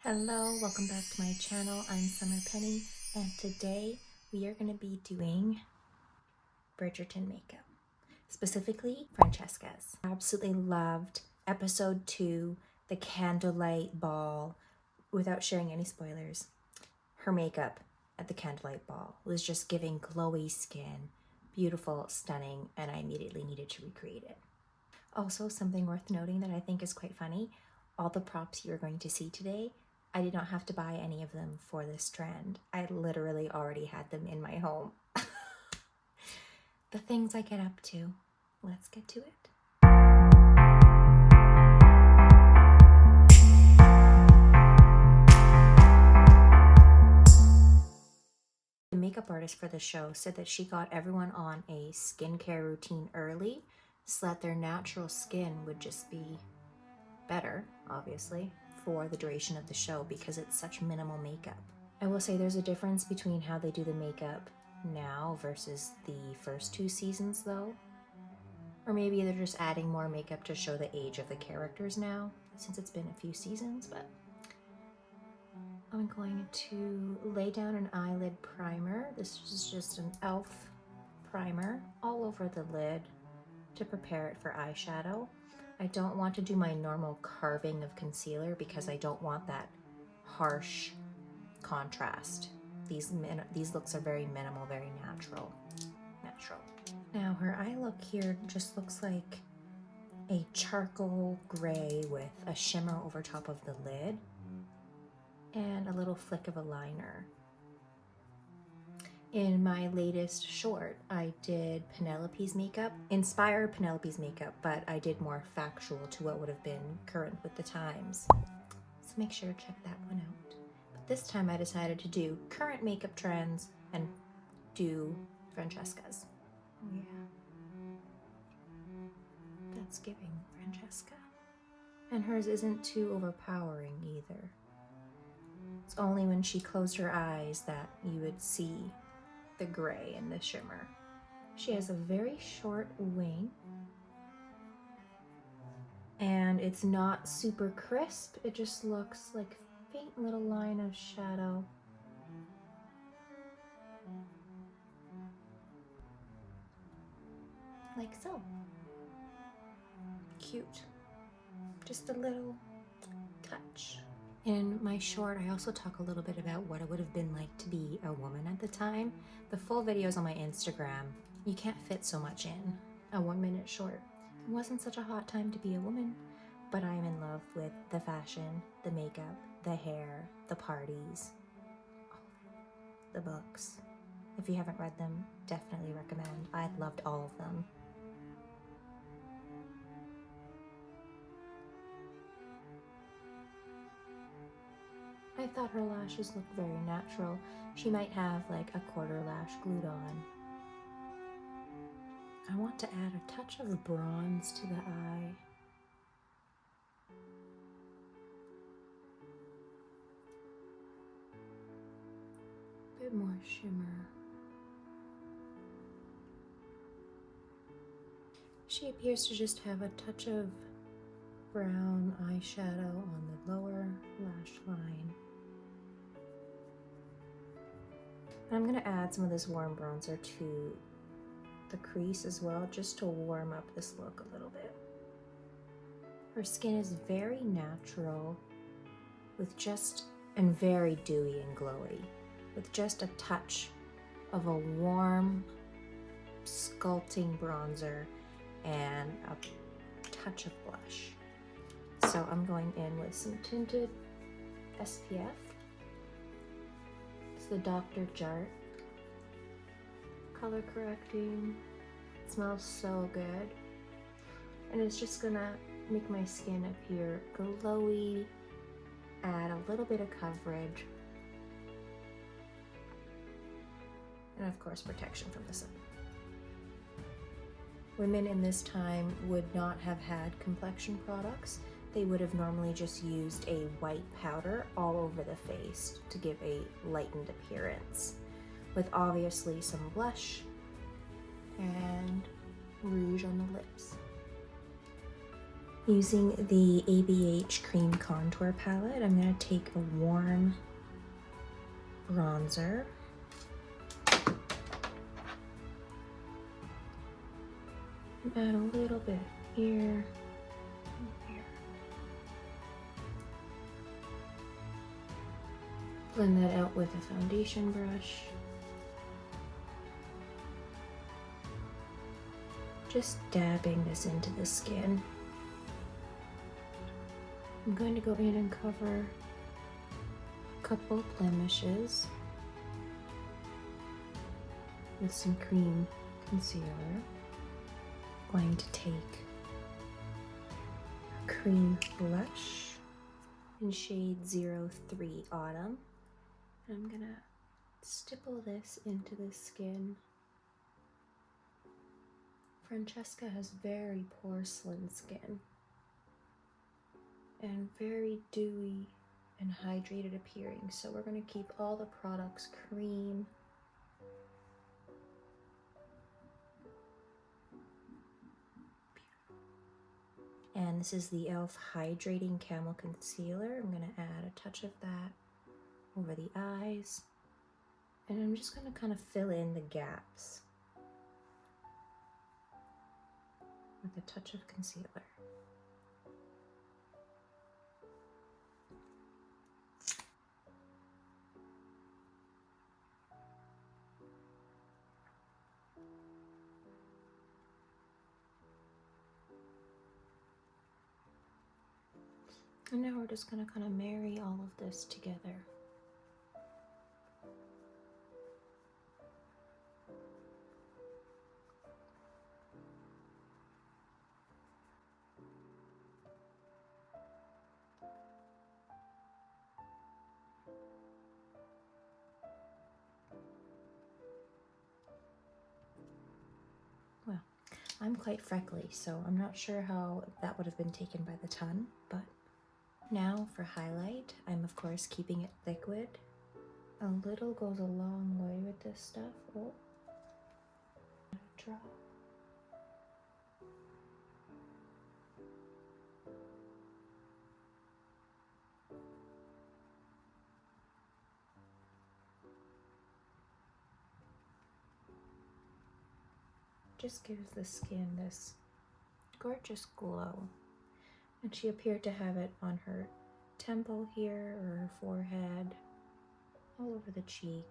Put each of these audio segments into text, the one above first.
Hello, welcome back to my channel. I'm Summer Penny, and today we are going to be doing Bridgerton makeup, specifically Francesca's. I absolutely loved episode 2, the candlelight ball. Without sharing any spoilers, her makeup at the candlelight ball was just giving glowy skin, beautiful, stunning, and I immediately needed to recreate it. Also, something worth noting that I think is quite funny, all the props you're going to see today, I did not have to buy any of them for this trend. I literally already had them in my home. The things I get up to. Let's get to it. The makeup artist for the show said that she got everyone on a skincare routine early so that their natural skin would just be better, obviously, for the duration of the show because it's such minimal makeup. I will say there's a difference between how they do the makeup now versus the first 2 seasons though. Or maybe they're just adding more makeup to show the age of the characters now, since it's been a few seasons, but I'm going to lay down an eyelid primer. This is just an e.l.f. primer all over the lid to prepare it for eyeshadow. I don't want to do my normal carving of concealer because I don't want that harsh contrast. These looks are very minimal, very natural. Now her eye look here just looks like a charcoal gray with a shimmer over top of the lid and a little flick of a liner. In my latest short, I did Penelope's makeup, inspired Penelope's makeup, but I did more factual to what would have been current with the times. So make sure to check that one out. But this time I decided to do current makeup trends and do Francesca's. Oh yeah. That's giving Francesca. And hers isn't too overpowering either. It's only when she closed her eyes that you would see the gray and the shimmer. She has a very short wing and it's not super crisp. It just looks like a faint little line of shadow. Like so. Cute. Just a little touch. In my short, I also talk a little bit about what it would have been like to be a woman at the time. The full video is on my Instagram. You can't fit so much in a 1-minute short. It wasn't such a hot time to be a woman, but I'm in love with the fashion, the makeup, the hair, the parties, the books. If you haven't read them, definitely recommend. I loved all of them. I thought her lashes looked very natural. She might have like a quarter lash glued on. I want to add a touch of bronze to the eye. A bit more shimmer. She appears to just have a touch of brown eyeshadow on the lower lash line. And I'm going to add some of this warm bronzer to the crease as well, just to warm up this look a little bit. Her skin is very natural, and very dewy and glowy, with just a touch of a warm, sculpting bronzer and a touch of blush. So I'm going in with some tinted SPF. It's the Dr. Jart color correcting. It smells so good. And it's just gonna make my skin appear glowy, add a little bit of coverage, and of course protection from the sun. Women in this time would not have had complexion products. They would have normally just used a white powder all over the face to give a lightened appearance, with obviously some blush and rouge on the lips. Using the ABH Cream Contour Palette, I'm going to take a warm bronzer. And add a little bit here and here. Blend that out with a foundation brush. Just dabbing this into the skin. I'm going to go in and cover a couple blemishes with some cream concealer. I'm going to take a cream blush in shade 03 Autumn. And I'm gonna stipple this into the skin. Francesca has very porcelain skin and very dewy and hydrated appearing, so we're going to keep all the products cream. And this is the e.l.f. Hydrating Camo Concealer. I'm going to add a touch of that over the eyes, and I'm just going to kind of fill in the gaps with a touch of concealer. And now we're just going to kind of marry all of this together. Well, I'm quite freckly, so I'm not sure how that would have been taken by the ton, but now for highlight, I'm of course keeping it liquid. A little goes a long way with this stuff. Oh, drop. Just gives the skin this gorgeous glow. And she appeared to have it on her temple here, or her forehead, all over the cheek.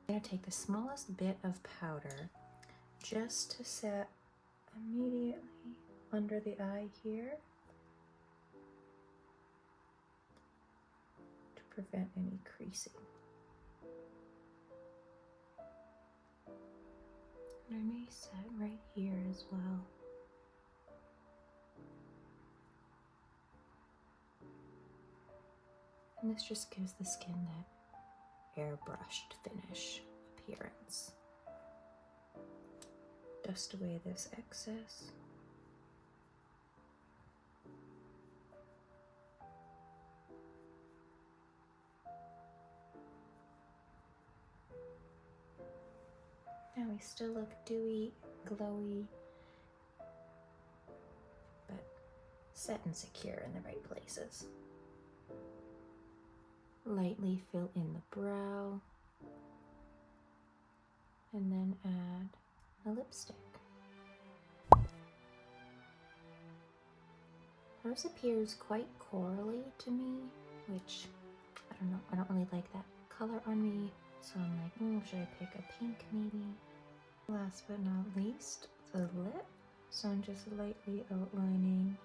I'm going to take the smallest bit of powder just to set immediately under the eye here to prevent any creasing. And I may set right here as well. And this just gives the skin that airbrushed finish appearance. Dust away this excess. Now we still look dewy, glowy, but set and secure in the right places. Lightly fill in the brow, and then add a lipstick. Hers appears quite corally to me, which I don't know, I don't really like that color on me, so I'm like, should I pick a pink maybe? Last but not least, the lip. So I'm just lightly outlining.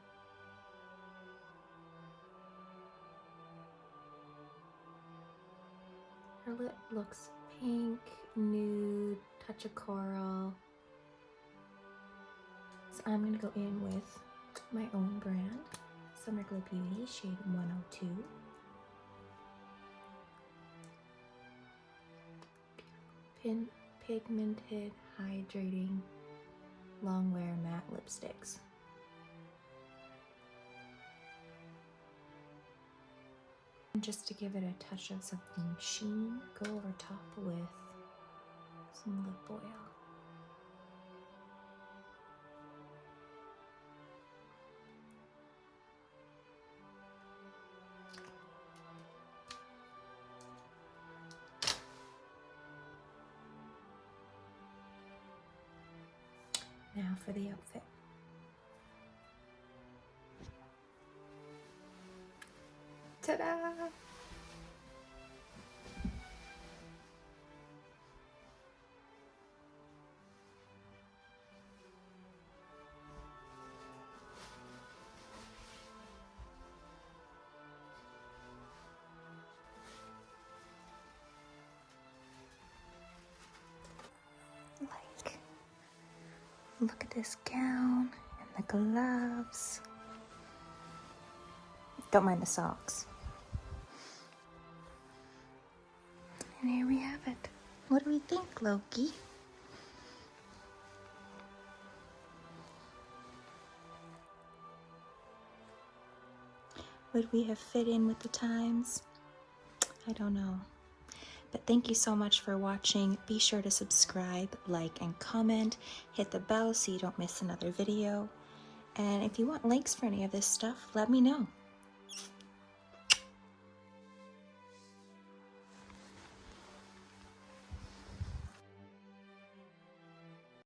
Her lip looks pink, nude, touch of coral. So I'm going to go in with my own brand, Summer Glow Beauty, shade 102. pigmented, hydrating, long wear matte lipsticks. And just to give it a touch of something sheen, go over top with some lip oil. Now for the outfit. Ta-da! Look at this gown and the gloves. Don't mind the socks. And here we have it. What do we think, Loki? Would we have fit in with the times? I don't know. But thank you so much for watching. Be sure to subscribe, like, and comment. Hit the bell so you don't miss another video. And if you want links for any of this stuff, let me know.